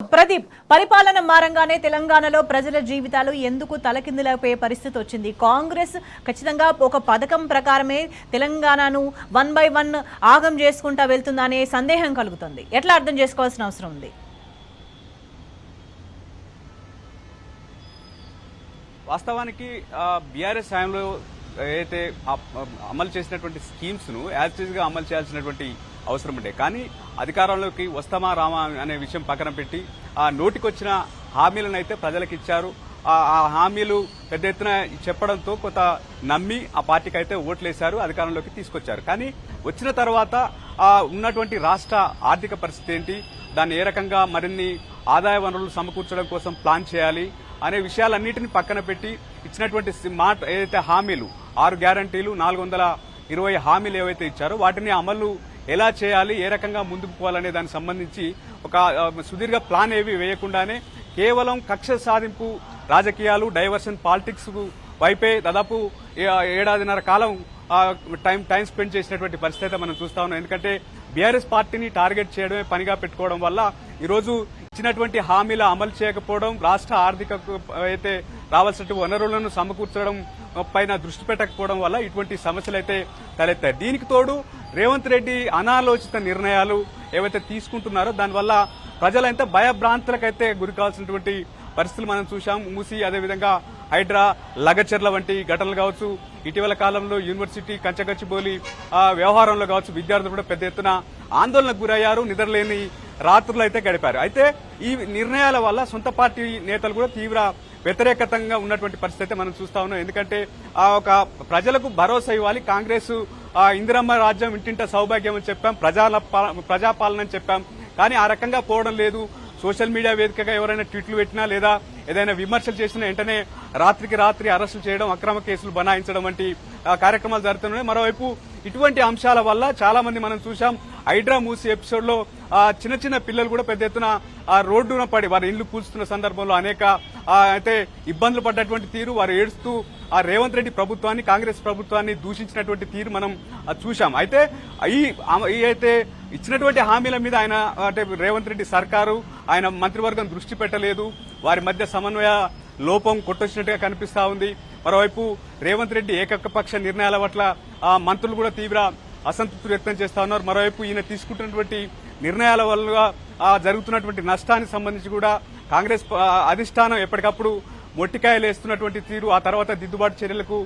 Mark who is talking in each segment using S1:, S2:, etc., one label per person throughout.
S1: ప్రదీప్, పరిపాలన మారంగానే తెలంగాణలో ప్రజల జీవితాలు ఎందుకు తలకిందులైపోయే పరిస్థితి వచ్చింది? కాంగ్రెస్ ఖచ్చితంగా ఒక పథకం ప్రకారమే తెలంగాణను 1 by 1 ఆగం చేసుకుంటా వెళ్తుందనే సందేహం కలుగుతుంది. ఎట్లా అర్థం చేసుకోవాల్సిన అవసరం ఉంది?
S2: వాస్తవానికి బీఆర్ఎస్ హయాంలో ఏదైతే అమలు చేసినటువంటి స్కీమ్స్ ను యాజ్ గా అమలు చేయాల్సినటువంటి అవసరం ఉండే, కానీ అధికారంలోకి వస్తామా రామా అనే విషయం పక్కన పెట్టి ఆ నోటికొచ్చిన హామీలను అయితే ప్రజలకు ఇచ్చారు. ఆ హామీలు పెద్ద ఎత్తున చెప్పడంతో కొంత నమ్మి ఆ పార్టీకి అయితే ఓట్లేశారు, అధికారంలోకి తీసుకొచ్చారు. కానీ వచ్చిన తర్వాత ఉన్నటువంటి రాష్ట్ర ఆర్థిక పరిస్థితి ఏంటి, దాన్ని ఏ రకంగా మరిన్ని ఆదాయ వనరులు సమకూర్చడం కోసం ప్లాన్ చేయాలి అనే విషయాలన్నింటినీ పక్కన పెట్టి ఇచ్చినటువంటి మాట ఏదైతే హామీలు 6 గ్యారంటీలు 420 హామీలు ఏవైతే ఇచ్చారో వాటిని అమలు ఎలా చేయాలి, ఏ రకంగా ముందుకు పోవాలనే దానికి సంబంధించి ఒక సుదీర్ఘ ప్లాన్ ఏవి వేయకుండానే కేవలం కక్ష సాధింపు రాజకీయాలు, డైవర్షన్ పాలిటిక్స్ వైపే దాదాపు 7.5 కాలం టైం స్పెండ్ చేసినటువంటి పరిస్థితి మనం చూస్తా ఉన్నాం. ఎందుకంటే బీఆర్ఎస్ పార్టీని టార్గెట్ చేయడమే పనిగా పెట్టుకోవడం వల్ల ఈరోజు ఇచ్చినటువంటి హామీల అమలు చేయకపోవడం, రాష్ట్ర ఆర్థిక అయితే రావాల్సిన వనరులను సమకూర్చడం పైన దృష్టి పెట్టకపోవడం వల్ల ఇటువంటి సమస్యలు అయితే తలెత్తాయి. దీనికి తోడు రేవంత్ రెడ్డి అనాలోచిత నిర్ణయాలు ఏవైతే తీసుకుంటున్నారో దానివల్ల ప్రజలైతే భయభ్రాంతులకైతే గురి కావాల్సినటువంటి పరిస్థితులు మనం చూశాం. మూసి, అదేవిధంగా హైడ్రా, లగచర్ల వంటి ఘటనలు కావచ్చు, ఇటీవల కాలంలో యూనివర్సిటీ కంచగచ్చిబౌలి వ్యవహారంలో కావచ్చు, విద్యార్థులు కూడా పెద్ద ఎత్తున ఆందోళనకు గురయ్యారు, నిద్రలేని రాత్రులు అయితే గడిపారు. అయితే ఈ నిర్ణయాల వల్ల సొంత పార్టీ నేతలు కూడా తీవ్ర వ్యతిరేకతంగా ఉన్నటువంటి పరిస్థితి మనం చూస్తా ఉన్నాం. ఎందుకంటే ఒక ప్రజలకు భరోసా ఇవ్వాలి, కాంగ్రెస్ ఇందిరమ్మ రాజ్యం ఇంటింట సౌభాగ్యం అని చెప్పాం, ప్రజాపాలన అని చెప్పాం, కానీ ఆ రకంగా పోవడం లేదు. సోషల్ మీడియా వేదికగా ఎవరైనా ట్వీట్లు పెట్టినా లేదా ఏదైనా విమర్శలు చేసినా వెంటనే రాత్రికి రాత్రి అరెస్టులు చేయడం, అక్రమ కేసులు బనాయించడం వంటి కార్యక్రమాలు జరుగుతున్నాయి. మరోవైపు ఇటువంటి అంశాల వల్ల చాలా మంది మనం చూశాం. హైడ్రా మూసి ఎపిసోడ్ లో చిన్న చిన్న పిల్లలు కూడా పెద్ద ఎత్తున రోడ్డున పడి వారి ఇళ్లు కూల్చుతున్న సందర్భంలో అనేక అయితే ఇబ్బందులు పడ్డటువంటి తీరు, వారు ఏడుస్తూ రేవంత్ రెడ్డి ప్రభుత్వాన్ని, కాంగ్రెస్ ప్రభుత్వాన్ని దూషించినటువంటి తీరు మనం చూశాం. అయితే ఈ అయితే ఇచ్చినటువంటి హామీల మీద ఆయన అంటే రేవంత్ రెడ్డి సర్కారు, ఆయన మంత్రివర్గం దృష్టి పెట్టలేదు. వారి మధ్య సమన్వయ లోపం కొట్టొచ్చినట్టుగా కనిపిస్తా ఉంది. మరోవైపు రేవంత్ రెడ్డి ఏకపక్ష నిర్ణయాల పట్ల మంత్రులు కూడా తీవ్ర అసంతృప్తి వ్యక్తం చేస్తా ఉన్నారు. మరోవైపు ఈయన తీసుకుంటున్నటువంటి నిర్ణయాల వల్ల జరుగుతున్నటువంటి నష్టానికి సంబంధించి కూడా కాంగ్రెస్ అధిష్టానం ఎప్పటికప్పుడు మొట్టికాయలు వేస్తున్నటువంటి తీరు, ఆ తర్వాత దిద్దుబాటు చర్యలకు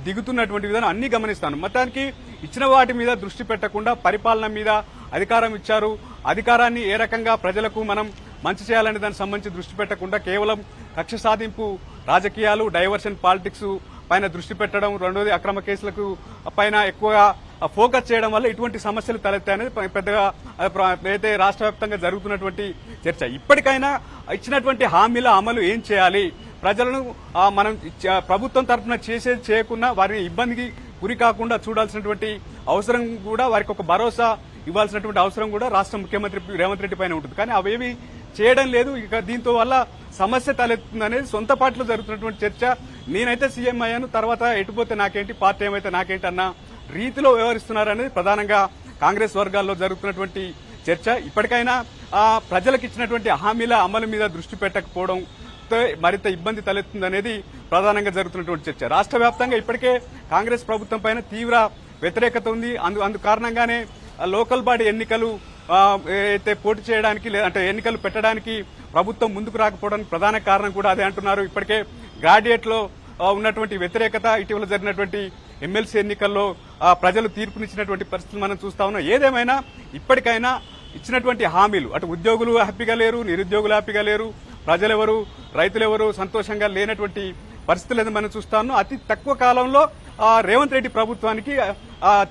S2: దిగుతున్నటువంటి విధానం అన్ని గమనిస్తాను. మొత్తానికి ఇచ్చిన వాటి మీద దృష్టి పెట్టకుండా పరిపాలన మీద అధికారం ఇచ్చారు, అధికారాన్ని ఏ రకంగా ప్రజలకు మనం మంచి చేయాలనే దానికి సంబంధించి దృష్టి పెట్టకుండా కేవలం కక్ష సాధింపు రాజకీయాలు, డైవర్షన్ పాలిటిక్స్ పైన దృష్టి పెట్టడం, రెండోది అక్రమ కేసులకు పైన ఎక్కువగా ఫోకస్ చేయడం వల్ల ఇటువంటి సమస్యలు తలెత్తాయనేది పెద్దగా అయితే రాష్ట్ర వ్యాప్తంగా జరుగుతున్నటువంటి చర్చ. ఇప్పటికైనా ఇచ్చినటువంటి హామీల అమలు ఏం చేయాలి, ప్రజలను మనం ప్రభుత్వం తరఫున చేసేది చేయకుండా వారిని ఇబ్బందికి గురి కాకుండా చూడాల్సినటువంటి అవసరం కూడా, వారికి ఒక భరోసా ఇవ్వాల్సినటువంటి అవసరం కూడా రాష్ట్ర ముఖ్యమంత్రి రేవంత్ రెడ్డి పైన ఉంటుంది. కానీ అవేవి చేయడం లేదు. ఇక దీంతో వల్ల సమస్య తలెత్తుందనేది సొంత పార్టీలో జరుగుతున్నటువంటి చర్చ. నేనైతే సీఎం అయ్యాను, తర్వాత ఎటుపోతే నాకేంటి, పార్టీ ఏమైతే నాకేంటి అన్న రీతిలో వ్యవహరిస్తున్నారనేది ప్రధానంగా కాంగ్రెస్ వర్గాల్లో జరుగుతున్నటువంటి చర్చ. ఇప్పటికైనా ప్రజలకు ఇచ్చినటువంటి హామీల అమలు మీద దృష్టి పెట్టకపోవడం మరింత ఇబ్బంది తలెత్తుందనేది ప్రధానంగా జరుగుతున్నటువంటి చర్చ. రాష్ట్ర వ్యాప్తంగా ఇప్పటికే కాంగ్రెస్ ప్రభుత్వం పైన తీవ్ర వ్యతిరేకత ఉంది. అందు కారణంగానే లోకల్ బాడీ ఎన్నికలు అయితే పోటీ చేయడానికి అంటే ఎన్నికలు పెట్టడానికి ప్రభుత్వం ముందుకు రాకపోవడానికి ప్రధాన కారణం కూడా అదే అంటున్నారు. ఇప్పటికే గ్రాడ్యుయేట్ లో ఉన్నటువంటి వ్యతిరేకత, ఇటీవల జరిగినటువంటి ఎమ్మెల్సీ ఎన్నికల్లో ప్రజలు తీర్పునిచ్చినటువంటి పరిస్థితులు మనం చూస్తా ఉన్నాం. ఏదేమైనా ఇప్పటికైనా ఇచ్చినటువంటి హామీలు, అటు ఉద్యోగులు హ్యాపీగా లేరు, నిరుద్యోగులు హ్యాపీగా లేరు, ప్రజలెవరు, రైతులెవరు సంతోషంగా లేనటువంటి పరిస్థితులు మనం చూస్తా ఉన్నాం. అతి తక్కువ కాలంలో రేవంత్ రెడ్డి ప్రభుత్వానికి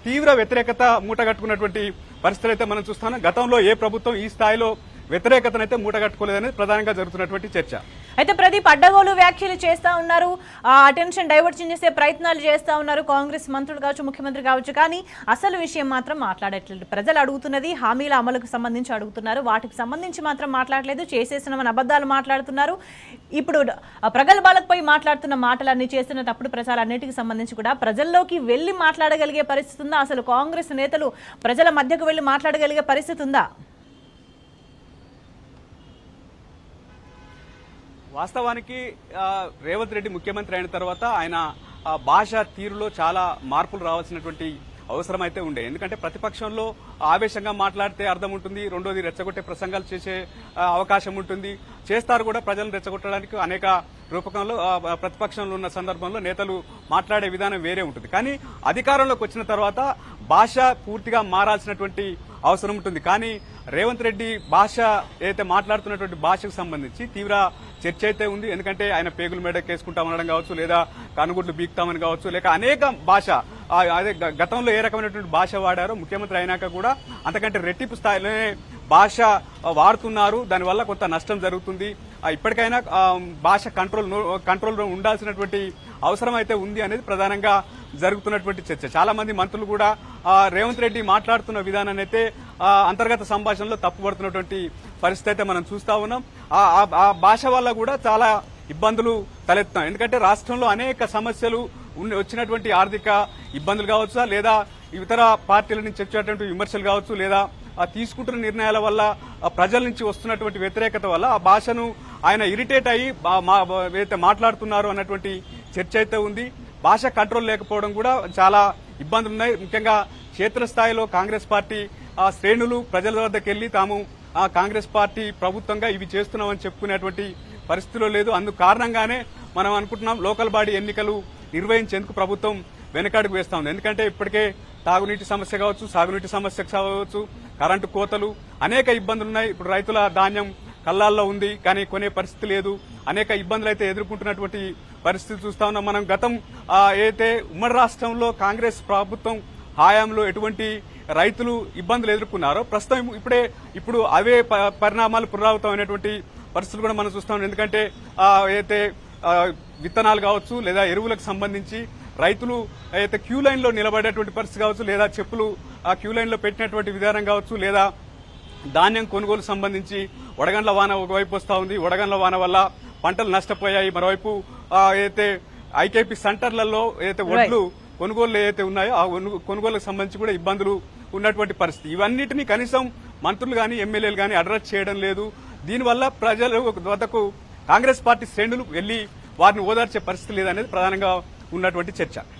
S2: తీవ్ర వ్యతిరేకత మూటగట్టుకున్నటువంటి పరిస్థితులు అయితే మనం చూస్తున్నాం. గతంలో ఏ ప్రభుత్వం ఈ స్థాయిలో వ్యతిరేకతనైతే మూటగట్టుకోలేదనేది ప్రధానంగా జరుగుతున్నటువంటి చర్చ.
S1: అయితే ప్రదీప్, అడ్డగోలు వ్యాఖ్యలు చేస్తా ఉన్నారు, అటెన్షన్ డైవర్షన్ చేసే ప్రయత్నాలు చేస్తా ఉన్నారు కాంగ్రెస్ మంత్రులు కావచ్చు, ముఖ్యమంత్రి కావచ్చు, కానీ అసలు విషయం మాత్రం మాట్లాడట్లేదు. ప్రజలు అడుగుతున్నది హామీల అమలుకు సంబంధించి అడుగుతున్నారు, వాటికి సంబంధించి మాత్రం మాట్లాడలేదు. చేసేసిన అబద్దాలు మాట్లాడుతున్నారు. ఇప్పుడు ప్రగల్భాలకు పోయి మాట్లాడుతున్న మాటలన్నీ, చేస్తున్న తప్పుడు ప్రచారాలన్నిటికి సంబంధించి కూడా ప్రజల్లోకి వెళ్లి మాట్లాడగలిగే పరిస్థితి ఉందా? అసలు కాంగ్రెస్ నేతలు ప్రజల మధ్యకు వెళ్లి మాట్లాడగలిగే పరిస్థితి ఉందా?
S2: వాస్తవానికి రేవంత్ రెడ్డి ముఖ్యమంత్రి అయిన తర్వాత ఆయన భాష తీరులో చాలా మార్పులు రావాల్సినటువంటి అవసరం అయితే ఉండే. ఎందుకంటే ప్రతిపక్షంలో ఆవేశంగా మాట్లాడితే అర్థం ఉంటుంది, రెండోది రెచ్చగొట్టే ప్రసంగాలు చేసే అవకాశం ఉంటుంది, చేస్తారు కూడా. ప్రజలను రెచ్చగొట్టడానికి అనేక రూపకంలో ప్రతిపక్షంలో ఉన్న సందర్భంలో నేతలు మాట్లాడే విధానం వేరే ఉంటుంది. కానీ అధికారంలోకి వచ్చిన తర్వాత భాష పూర్తిగా మారాల్సినటువంటి అవసరం ఉంటుంది. కానీ రేవంత్ రెడ్డి భాష ఏదైతే మాట్లాడుతున్నటువంటి భాషకు సంబంధించి తీవ్ర చర్చ అయితే ఉంది. ఎందుకంటే ఆయన పేగులు మేడకేసుకుంటామనడం కావచ్చు, లేదా కనుగుడ్లు బీక్తామని కావచ్చు, లేక అనేక భాష అదే గతంలో ఏ రకమైనటువంటి భాష వాడారో ముఖ్యమంత్రి అయినాక కూడా అంతకంటే రెట్టింపు స్థాయిలోనే భాష వాడుతున్నారు. దానివల్ల కొంత నష్టం జరుగుతుంది. ఇప్పటికైనా భాష కంట్రోల్లో ఉండాల్సినటువంటి అవసరం అయితే ఉంది అనేది ప్రధానంగా జరుగుతున్నటువంటి చర్చ. చాలా మంది మంత్రులు కూడా రేవంత్ రెడ్డి మాట్లాడుతున్న విధానాన్ని అయితే అంతర్గత సంభాషణలో తప్పుపడుతున్నటువంటి పరిస్థితి అయితే మనం చూస్తా ఉన్నాం. ఆ భాష వల్ల కూడా చాలా ఇబ్బందులు తలెత్తున్నాయి. ఎందుకంటే రాష్ట్రంలో అనేక సమస్యలు వచ్చినటువంటి ఆర్థిక ఇబ్బందులు కావచ్చు, లేదా ఇతర పార్టీల నుంచి వచ్చేటువంటి విమర్శలు కావచ్చు, లేదా తీసుకుంటున్న నిర్ణయాల వల్ల ప్రజల నుంచి వస్తున్నటువంటి వ్యతిరేకత వల్ల ఆ భాషను ఆయన ఇరిటేట్ అయ్యి ఏదైతే మాట్లాడుతున్నారు అన్నటువంటి చర్చ అయితే ఉంది. భాష కంట్రోల్ లేకపోవడం కూడా చాలా ఇబ్బందులు ఉన్నాయి. ముఖ్యంగా క్షేత్రస్థాయిలో కాంగ్రెస్ పార్టీ శ్రేణులు ప్రజల వద్దకు వెళ్లి తాము కాంగ్రెస్ పార్టీ ప్రభుత్వంగా ఇవి చేస్తున్నామని చెప్పుకునేటువంటి పరిస్థితిలో లేదు. అందుకు కారణంగానే మనం అనుకుంటున్నాం లోకల్ బాడీ ఎన్నికలు నిర్వహించేందుకు ప్రభుత్వం వెనకడుగు వేస్తా ఉంది. ఎందుకంటే ఇప్పటికే తాగునీటి సమస్య కావచ్చు, సాగునీటి సమస్య కావచ్చు, కరెంటు కోతలు, అనేక ఇబ్బందులు ఉన్నాయి. ఇప్పుడు రైతుల ధాన్యం కళ్ళాల్లో ఉంది, కానీ కొనే పరిస్థితి లేదు. అనేక ఇబ్బందులు అయితే ఎదుర్కొంటున్నటువంటి పరిస్థితి చూస్తా ఉన్నాం. మనం గతం ఏదైతే ఉమ్మడి రాష్ట్రంలో కాంగ్రెస్ ప్రభుత్వం హయాంలో ఎటువంటి రైతులు ఇబ్బందులు ఎదుర్కొన్నారో ప్రస్తుతం ఇప్పుడు అవే పరిణామాలు పునరావృతమైనటువంటి పరిస్థితులు కూడా మనం చూస్తాం. ఎందుకంటే ఏదైతే విత్తనాలు కావచ్చు, లేదా ఎరువులకు సంబంధించి రైతులు అయితే క్యూ లైన్ లో నిలబడేటువంటి పరిస్థితి కావచ్చు, లేదా చెప్పులు ఆ క్యూ లైన్ లో పెట్టినటువంటి విధానం కావచ్చు, లేదా ధాన్యం కొనుగోలు సంబంధించి వడగండ్ల వాన ఒకవైపు వస్తా ఉంది. వడగండ్ల వాన వల్ల పంటలు నష్టపోయాయి. మరోవైపు ఏదైతే ఐకేపీ సెంటర్లలో ఏదైతే వడ్లు కొనుగోలు ఏదైతే ఉన్నాయో ఆ కొనుగోలుకు సంబంధించి కూడా ఇబ్బందులు ఉన్నటువంటి పరిస్థితి. ఇవన్నిటినీ కనీసం మంత్రులు గాని ఎమ్మెల్యేలు గాని అడ్రస్ చేయడం లేదు. దీనివల్ల ప్రజల వద్దకు కాంగ్రెస్ పార్టీ శ్రేణులు వెళ్లి వారిని ఓదార్చే పరిస్థితి లేదనేది ప్రధానంగా ఉన్నటువంటి చర్చ.